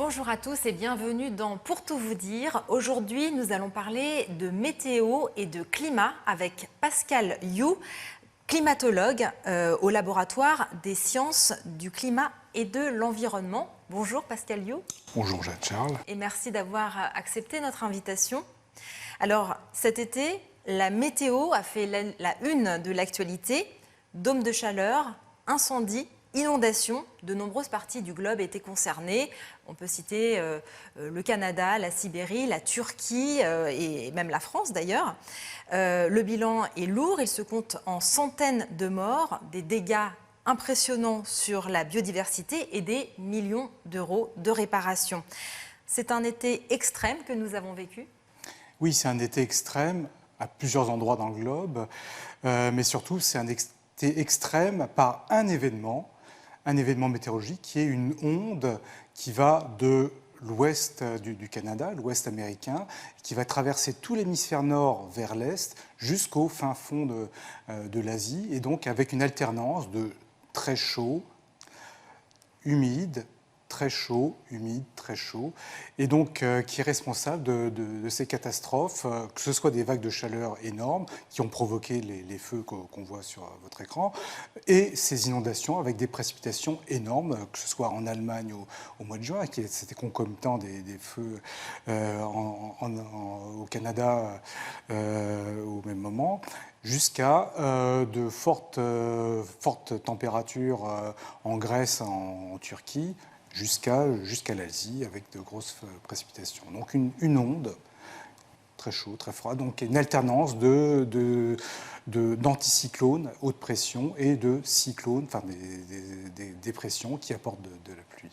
Bonjour à tous et bienvenue dans Pour tout vous dire. Aujourd'hui, nous allons parler de météo et de climat avec Pascal You, climatologue au laboratoire des sciences du climat et de l'environnement. Bonjour Pascal You. Bonjour Jacques-Charles. Et merci d'avoir accepté notre invitation. Alors cet été, la météo a fait la une de l'actualité. Dôme de chaleur, incendie, inondations, de nombreuses parties du globe étaient concernées. On peut citer le Canada, la Sibérie, la Turquie et même la France d'ailleurs. Le bilan est lourd, il se compte en centaines de morts, des dégâts impressionnants sur la biodiversité et des millions d'euros de réparation. C'est un été extrême que nous avons vécu. Oui, c'est un été extrême à plusieurs endroits dans le globe, mais surtout c'est un été extrême par un événement météorologique qui est une onde qui va de l'ouest du Canada, l'ouest américain, qui va traverser tout l'hémisphère nord vers l'est jusqu'au fin fond de l'Asie, et donc avec une alternance de très chaud, humide, très chaud, humide, très chaud, et donc qui est responsable de ces catastrophes, que ce soit des vagues de chaleur énormes qui ont provoqué les feux qu'on voit sur votre écran, et ces inondations avec des précipitations énormes, que ce soit en Allemagne au mois de juin, c'était concomitant des feux au Canada au même moment, jusqu'à de fortes températures en Grèce, en Turquie, jusqu'à l'Asie avec de grosses précipitations. Donc une onde très chaud, très froid, donc une alternance d'anticyclones, haute pression, et de cyclones, enfin des dépressions qui apportent de la pluie.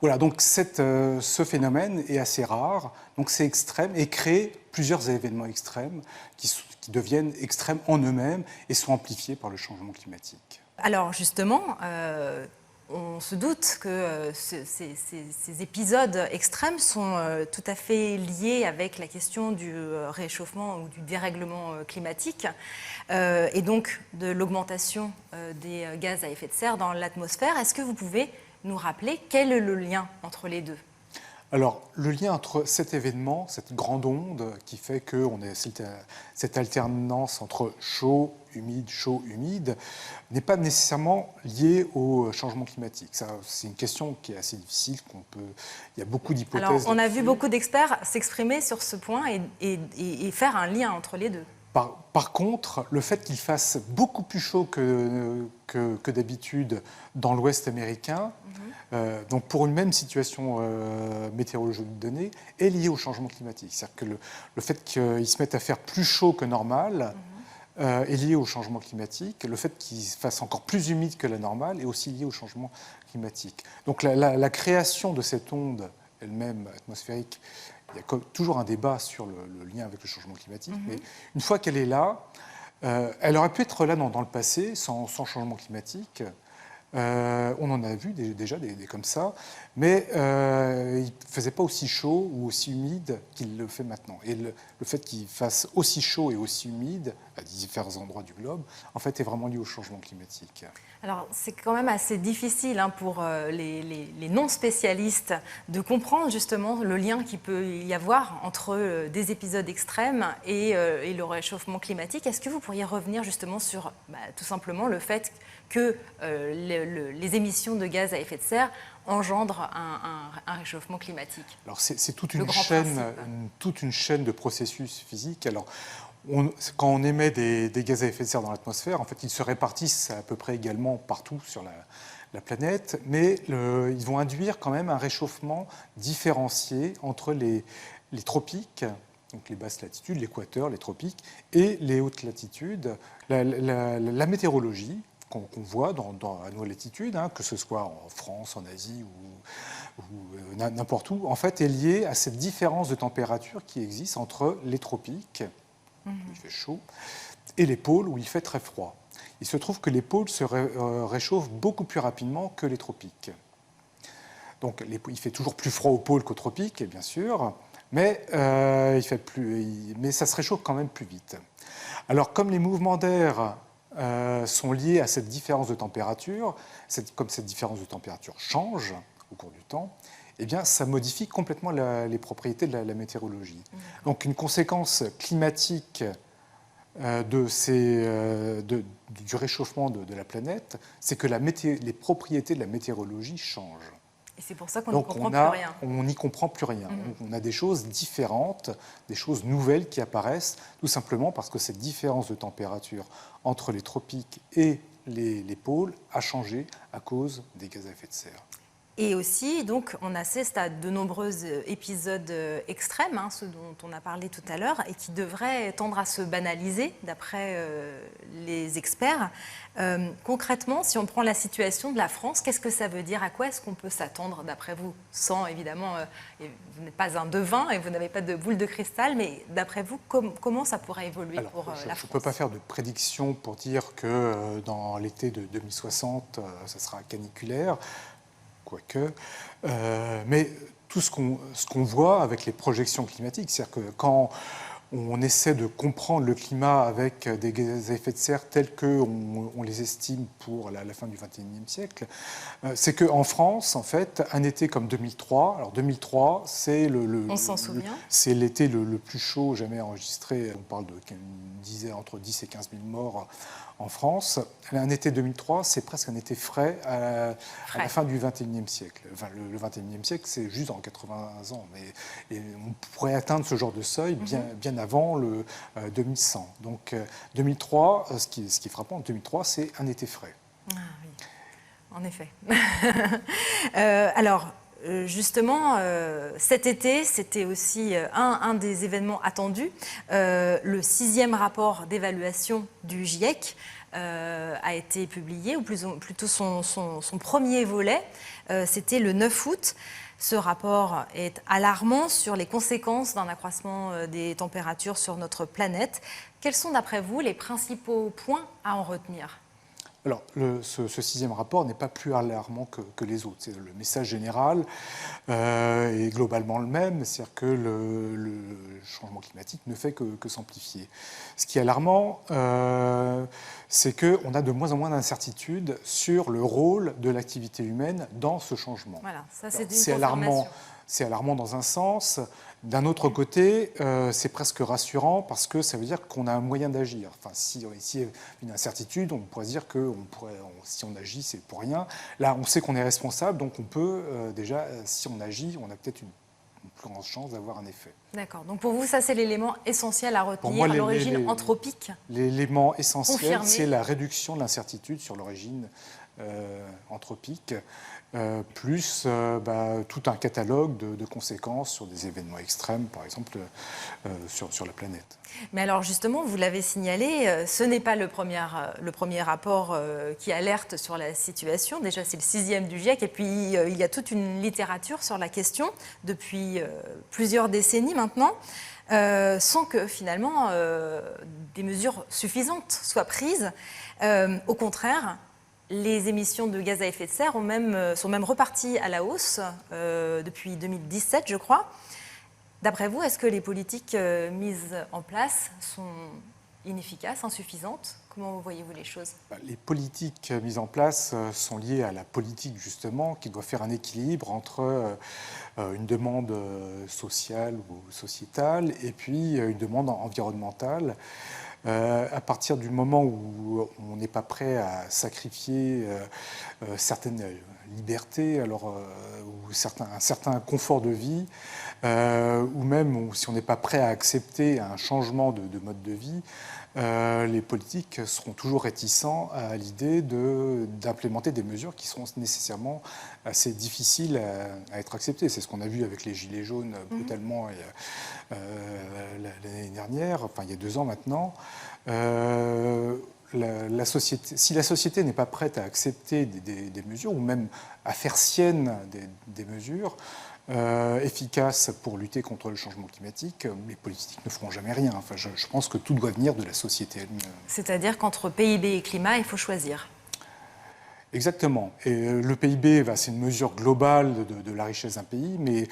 Voilà, donc ce phénomène est assez rare, donc c'est extrême et crée plusieurs événements extrêmes qui deviennent extrêmes en eux-mêmes et sont amplifiés par le changement climatique. Alors justement, on se doute que ces épisodes extrêmes sont tout à fait liés avec la question du réchauffement ou du dérèglement climatique et donc de l'augmentation des gaz à effet de serre dans l'atmosphère. Est-ce que vous pouvez nous rappeler quel est le lien entre les deux ? Alors, le lien entre cet événement, cette grande onde qui fait qu'on a cette alternance entre chaud, humide, n'est pas nécessairement lié au changement climatique. C'est une question qui est assez difficile, il y a beaucoup d'hypothèses. Alors, on a vu beaucoup d'experts s'exprimer sur ce point et faire un lien entre les deux. Par contre, le fait qu'il fasse beaucoup plus chaud que d'habitude dans l'Ouest américain, donc pour une même situation météorologique donnée, est lié au changement climatique. C'est-à-dire que le fait qu'il se mette à faire plus chaud que normal est lié au changement climatique. Le fait qu'il fasse encore plus humide que la normale est aussi lié au changement climatique. Donc la création de cette onde elle-même atmosphérique, il y a toujours un débat sur le lien avec le changement climatique, mais une fois qu'elle est là, elle aurait pu être là dans le passé, sans changement climatique. On en a vu déjà des comme ça, mais il ne faisait pas aussi chaud ou aussi humide qu'il le fait maintenant. Et le fait qu'il fasse aussi chaud et aussi humide à différents endroits du globe, en fait, est vraiment lié au changement climatique. Alors, c'est quand même assez difficile pour les non-spécialistes de comprendre justement le lien qu'il peut y avoir entre des épisodes extrêmes et le réchauffement climatique. Est-ce que vous pourriez revenir justement sur tout simplement le fait que les émissions de gaz à effet de serre engendrent un réchauffement climatique? Alors, c'est toute une chaîne de processus physiques. Alors, quand on émet des gaz à effet de serre dans l'atmosphère, en fait, ils se répartissent à peu près également partout sur la planète, mais ils vont induire quand même un réchauffement différencié entre les tropiques, donc les basses latitudes, l'équateur, les tropiques, et les hautes latitudes. La météorologie qu'on voit à nos latitudes, que ce soit en France, en Asie ou n'importe où, en fait, est liée à cette différence de température qui existe entre les tropiques, où il fait chaud, et les pôles où il fait très froid. Il se trouve que les pôles se réchauffent beaucoup plus rapidement que les tropiques. Donc il fait toujours plus froid aux pôles qu'aux tropiques, bien sûr, mais ça se réchauffe quand même plus vite. Alors comme les mouvements d'air sont liés à cette différence de température, comme cette différence de température change au cours du temps, eh bien, ça modifie complètement les propriétés de la météorologie. Donc une conséquence climatique du réchauffement de la planète, c'est que les propriétés de la météorologie changent. Et c'est pour ça qu'on n'y comprend plus rien. On n'y comprend plus rien. On a des choses différentes, des choses nouvelles qui apparaissent, tout simplement parce que cette différence de température entre les tropiques et les pôles a changé à cause des gaz à effet de serre. Et aussi, donc, on assiste à de nombreux épisodes extrêmes, hein, ceux dont on a parlé tout à l'heure, et qui devraient tendre à se banaliser, d'après les experts. Concrètement, si on prend la situation de la France, qu'est-ce que ça veut dire? À quoi est-ce qu'on peut s'attendre, d'après vous? Sans, évidemment, vous n'êtes pas un devin et vous n'avez pas de boule de cristal, mais d'après vous, comment ça pourrait évoluer pour la France? Je ne peux pas faire de prédiction pour dire que dans l'été de 2060, ça sera caniculaire. Quoique, mais tout ce qu'on voit avec les projections climatiques, c'est-à-dire que quand on essaie de comprendre le climat avec des gaz à effet de serre tels qu'on les estime pour la fin du XXIe siècle, c'est qu'en France, en fait, un été comme 2003, alors 2003, c'est on s'en souvient. C'est l'été le plus chaud jamais enregistré. On parle entre 10 et 15 000 morts en France. Un été 2003, c'est presque un été frais à la fin du XXIe siècle. Enfin, le XXIe siècle, c'est juste en 80 ans. Mais on pourrait atteindre ce genre de seuil bien avant le 2100. Donc 2003, ce qui est frappant, 2003, c'est un été frais. Ah oui, en effet. Alors, justement, cet été, c'était aussi un des événements attendus. Le 6e rapport d'évaluation du GIEC a été publié, ou plutôt son premier volet. C'était le 9 août. Ce rapport est alarmant sur les conséquences d'un accroissement des températures sur notre planète. Quels sont, d'après vous, les principaux points à en retenir ? Alors, ce 6e rapport n'est pas plus alarmant que les autres. Le message général est globalement le même, c'est-à-dire que le changement climatique ne fait que s'amplifier. Ce qui est alarmant, c'est qu'on a de moins en moins d'incertitudes sur le rôle de l'activité humaine dans ce changement. Voilà, ça c'est une confirmation. C'est alarmant dans un sens. D'un autre côté, c'est presque rassurant parce que ça veut dire qu'on a un moyen d'agir. Enfin, si il y a une incertitude, on pourrait dire que si on agit, c'est pour rien. Là, on sait qu'on est responsable, donc on peut déjà, si on agit, on a peut-être une plus grande chance d'avoir un effet. D'accord. Donc pour vous, ça c'est l'élément essentiel à retenir, l'origine anthropique. L'élément essentiel, c'est la réduction de l'incertitude sur l'origine anthropique. Plus tout un catalogue de conséquences sur des événements extrêmes, par exemple sur la planète. Mais alors justement, vous l'avez signalé, ce n'est pas le premier rapport qui alerte sur la situation. Déjà, c'est le 6e du GIEC, et puis il y a toute une littérature sur la question depuis plusieurs décennies maintenant, sans que finalement des mesures suffisantes soient prises. Au contraire, les émissions de gaz à effet de serre sont même reparties à la hausse depuis 2017, je crois. D'après vous, est-ce que les politiques mises en place sont inefficaces, insuffisantes? Comment voyez-vous les choses? Les politiques mises en place sont liées à la politique, justement, qui doit faire un équilibre entre une demande sociale ou sociétale et puis une demande environnementale. À partir du moment où on n'est pas prêt à sacrifier certaines libertés, ou un certain confort de vie, ou même si on n'est pas prêt à accepter un changement de mode de vie, les politiques seront toujours réticents à l'idée d'implémenter des mesures qui seront nécessairement assez difficiles à être acceptées. C'est ce qu'on a vu avec les Gilets jaunes brutalement l'année dernière, enfin il y a 2 ans maintenant. Si la société n'est pas prête à accepter des mesures, ou même à faire sienne des mesures efficaces pour lutter contre le changement climatique, les politiques ne feront jamais rien. Enfin, je pense que tout doit venir de la société elle-même. C'est-à-dire qu'entre PIB et climat, il faut choisir. Exactement. Et le PIB, c'est une mesure globale de la richesse d'un pays, mais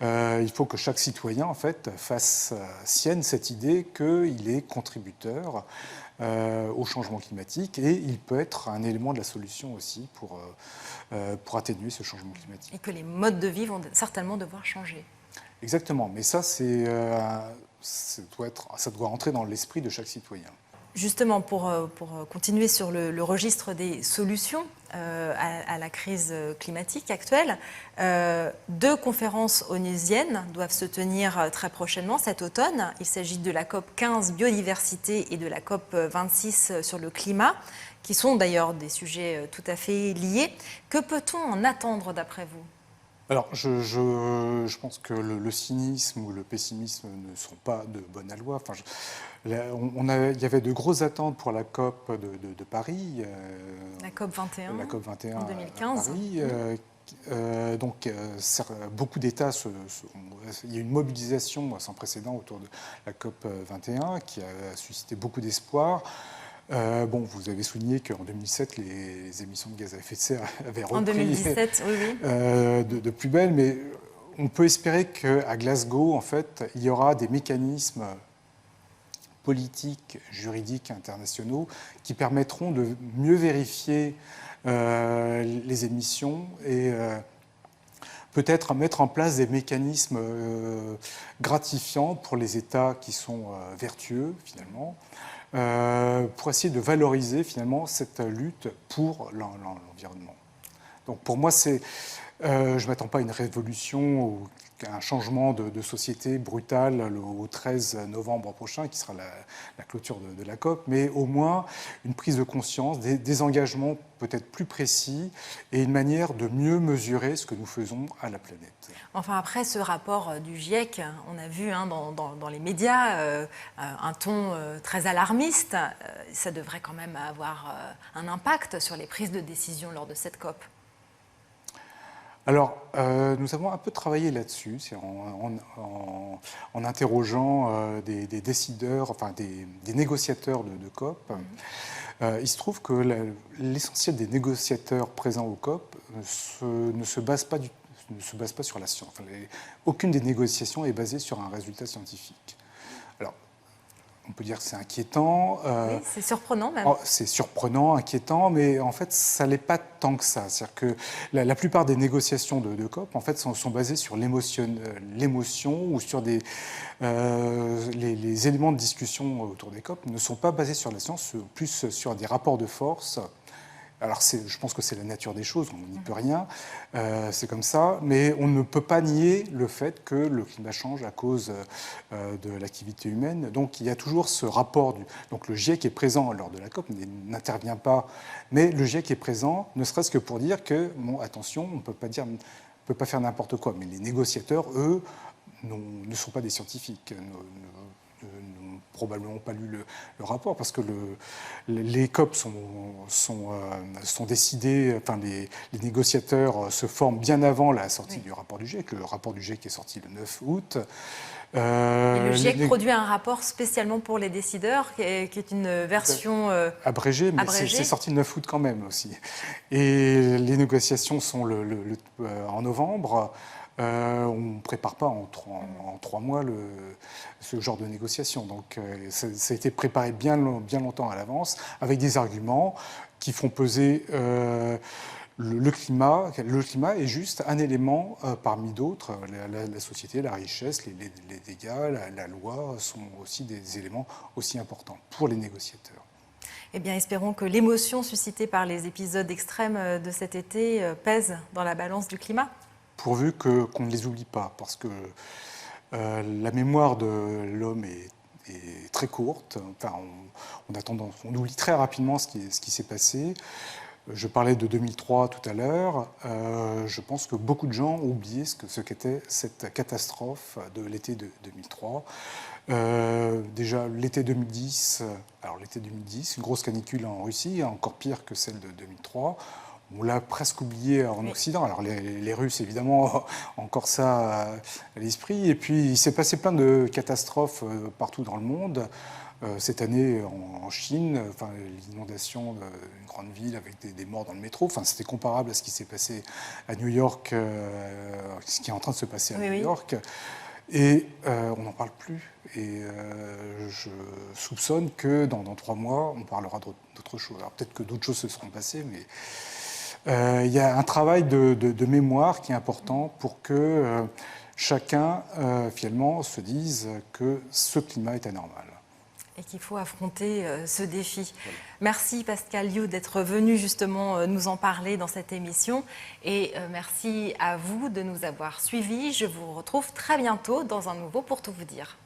il faut que chaque citoyen, en fait, fasse sienne cette idée qu'il est contributeur au changement climatique et il peut être un élément de la solution aussi pour atténuer ce changement climatique. Et que les modes de vie vont certainement devoir changer. Exactement, mais ça, ça doit entrer dans l'esprit de chaque citoyen. Justement, pour continuer sur le registre des solutions à la crise climatique actuelle, 2 conférences onusiennes doivent se tenir très prochainement cet automne. Il s'agit de la COP 15 biodiversité et de la COP 26 sur le climat, qui sont d'ailleurs des sujets tout à fait liés. Que peut-on en attendre d'après vous ? Alors, je pense que le cynisme ou le pessimisme ne sont pas de bonne aloi. Enfin, il y avait de grosses attentes pour la COP de Paris. La COP 21, la COP 21 en 2015. À Paris. Beaucoup d'États, il y a une mobilisation sans précédent autour de la COP 21 qui a suscité beaucoup d'espoir. Vous avez souligné qu'en 2007, les émissions de gaz à effet de serre avaient repris en 2017, oui. De plus belle, mais on peut espérer qu'à Glasgow, en fait, il y aura des mécanismes politiques, juridiques, internationaux qui permettront de mieux vérifier les émissions et peut-être mettre en place des mécanismes gratifiants pour les États qui sont vertueux, finalement, pour essayer de valoriser finalement cette lutte pour l'environnement. Donc pour moi, je ne m'attends pas à une révolution ou à un changement de société brutal au 13 novembre prochain, qui sera la clôture de la COP, mais au moins une prise de conscience, des engagements peut-être plus précis et une manière de mieux mesurer ce que nous faisons à la planète. Enfin, après ce rapport du GIEC, on a vu dans les médias un ton très alarmiste. Ça devrait quand même avoir un impact sur les prises de décision lors de cette COP. Alors, nous avons un peu travaillé là-dessus, en interrogeant des décideurs, enfin des négociateurs de COP. Il se trouve que l'essentiel des négociateurs présents au COP ne se base pas sur la science. Enfin, aucune des négociations est basée sur un résultat scientifique. Alors, on peut dire que c'est inquiétant. Oui, c'est surprenant même. C'est surprenant, inquiétant, mais en fait, ça ne l'est pas tant que ça. C'est-à-dire que la plupart des négociations de COP, en fait, sont basées sur l'émotion ou sur les éléments de discussion autour des COP ne sont pas basés sur la science, plus sur des rapports de force. Alors, je pense que c'est la nature des choses, on n'y peut rien, c'est comme ça, mais on ne peut pas nier le fait que le climat change à cause de l'activité humaine. Donc, il y a toujours ce rapport. Donc, le GIEC est présent lors de la COP, n'intervient pas, mais le GIEC est présent, ne serait-ce que pour dire que, bon, attention, on ne peut pas faire n'importe quoi. Mais les négociateurs, eux, ne sont pas des scientifiques, n'ont probablement pas lu le rapport, parce que les COP sont décidés, enfin les négociateurs se forment bien avant la sortie du rapport du GIEC. Le rapport du GIEC est sorti le 9 août. Et le GIEC produit un rapport spécialement pour les décideurs, qui est une version abrégée, mais c'est sorti le 9 août quand même aussi. Et les négociations sont en novembre. On ne prépare pas en 3 mois ce genre de négociation. Donc ça a été préparé bien longtemps à l'avance, avec des arguments qui font peser le climat. Le climat est juste un élément parmi d'autres. La société, la richesse, les dégâts, la loi sont aussi des éléments aussi importants pour les négociateurs. Eh bien, espérons que l'émotion suscitée par les épisodes extrêmes de cet été pèse dans la balance du climat. Pourvu qu'on ne les oublie pas, parce que la mémoire de l'homme est très courte. Enfin, on oublie très rapidement ce qui s'est passé. Je parlais de 2003 tout à l'heure. Je pense que beaucoup de gens ont oublié ce qu'était cette catastrophe de l'été de 2003. Déjà, l'été 2010, une grosse canicule en Russie, encore pire que celle de 2003. on l'a presque oublié en Occident. Alors les Russes, évidemment, ont encore ça à l'esprit. Et puis, il s'est passé plein de catastrophes partout dans le monde. Cette année, en Chine, enfin, l'inondation d'une grande ville avec des morts dans le métro, enfin, c'était comparable à ce qui s'est passé à New York, ce qui est en train de se passer à New York. Et on n'en parle plus. Et je soupçonne que dans 3 mois, on parlera d'autres choses. Alors peut-être que d'autres choses se seront passées, mais il y a un travail de mémoire qui est important pour que chacun, finalement, se dise que ce climat est anormal. Et qu'il faut affronter ce défi. Voilà. Merci Pascal Liu d'être venu justement nous en parler dans cette émission. Et merci à vous de nous avoir suivis. Je vous retrouve très bientôt dans un nouveau Pour tout vous dire.